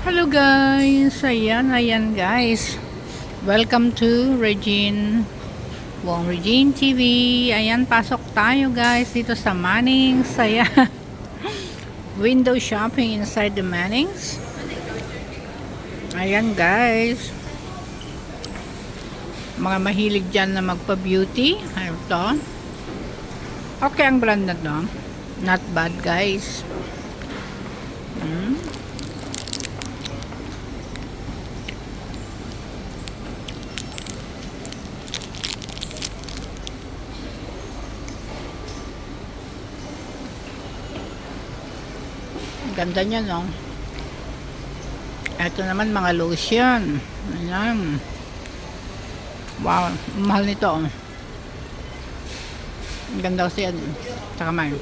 Hello guys! Ayan guys. Welcome to Regine TV. Ayan, pasok tayo guys dito sa Mannings. Ayan. Window shopping inside the Mannings. Ayan guys. Mga mahilig dyan na magpa-beauty. Ayan to. Okay ang brand na to. Not bad guys. Ganda niya, no? Ito naman mga lotion. Ayan. Wow, mahal nito, oh. Ang ganda kasi yan. Saka man.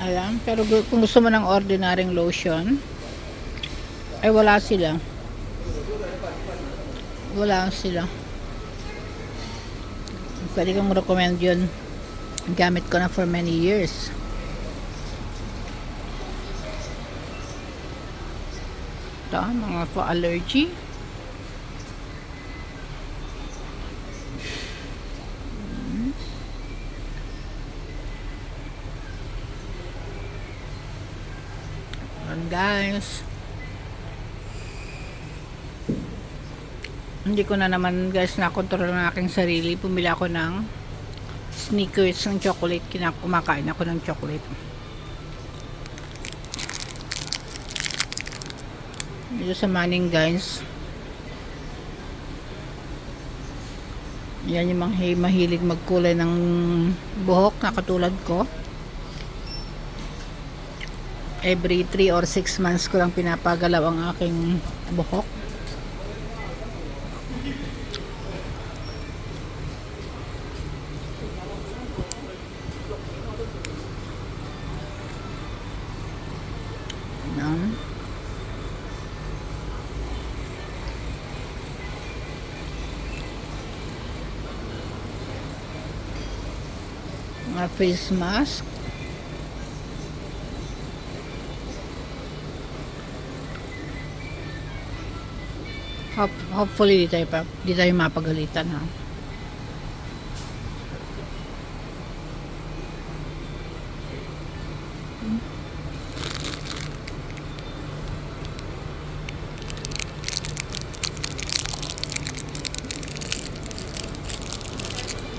Ayan, pero kung gusto mo ng ordinaryong lotion, ay wala sila. Wala sila. Pwede kong recommend yun. Gamit ko na for many years. Ito, mga for allergy. Guys, hindi ko na naman guys nakontrol ng aking sarili. Pumili ako ng Snickers ng chocolate. Kumakain ako ng chocolate dito sa Manning guys. Yan yung mga mahilig magkulay ng buhok na katulad ko. Every 3 or 6 months ko lang pinapagalaw ang aking buhok. Yan. Mga face mask. Hopefully di tayo mapagalitan, ha.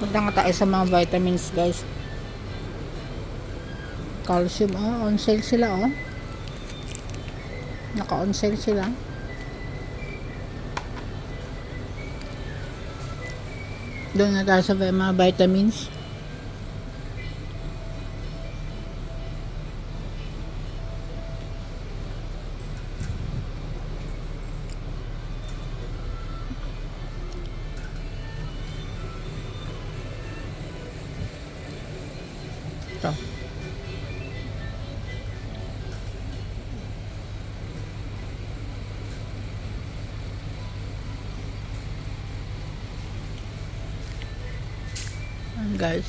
Punta nga tayo sa mga vitamins guys. Calcium, on sale sila, naka on sale sila. Doon na tayo sa mga vitamins. Ito. Guys,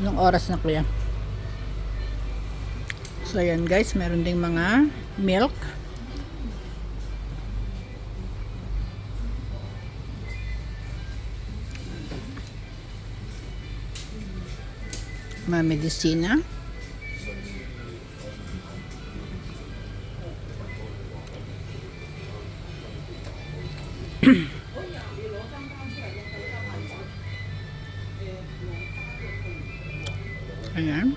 anong oras na kuya? So ayan guys, meron ding mga milk. Mga medisina. Ayan.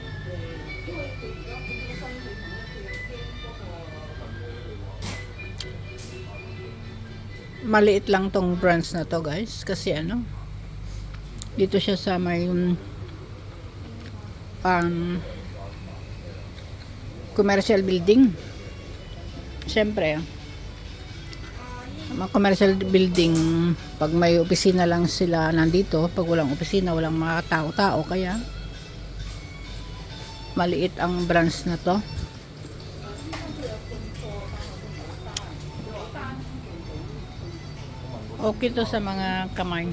Maliit lang tong branch na to guys, kasi dito siya sa may commercial building. Siyempre, mga commercial building, pag may opisina lang sila nandito, pag walang opisina, walang mga tao-tao, kaya maliit ang branch na to. Okay to sa mga kamay.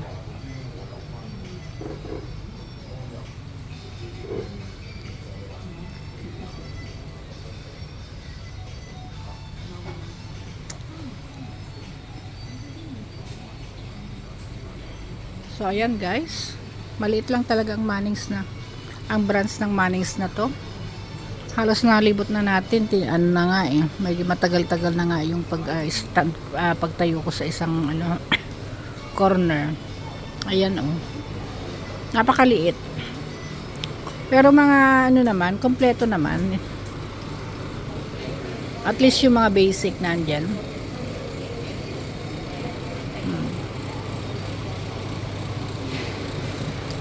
So ayan guys, maliit lang talaga ang Mannings na, ang branch ng Mannings na to. Halos nalibot na natin, ano na nga eh, medyo matagal-tagal na nga yung pagtayo ko sa isang ano corner. Ayan oh, napakaliit. Pero mga ano naman, kompleto naman. At least yung mga basic nandyan.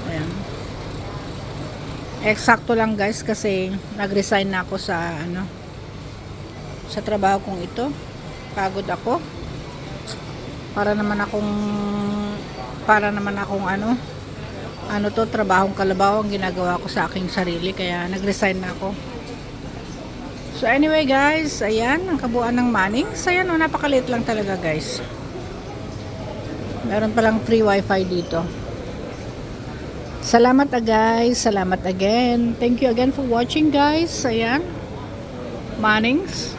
Ayan. Eksakto lang guys kasi nag-resign na ako sa ano, sa trabaho kong ito. Pagod ako. Para naman akong ano to, trabahong kalabaw ang ginagawa ko sa aking sarili, kaya nag-resign na ako. So anyway guys, ayan ang kabuuan ng Mannings. Ayan oh, napakaliit lang talaga guys. Meron palang free wifi dito. Salamat guys, salamat again. Thank you again for watching guys. Ayan, Mannings.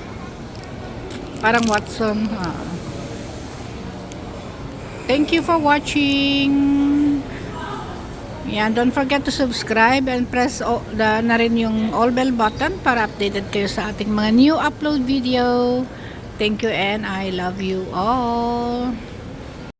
Parang Watson. Thank you for watching. Yan, don't forget to subscribe and press na rin yung all bell button para updated kayo sa ating mga new upload video. Thank you and I love you all.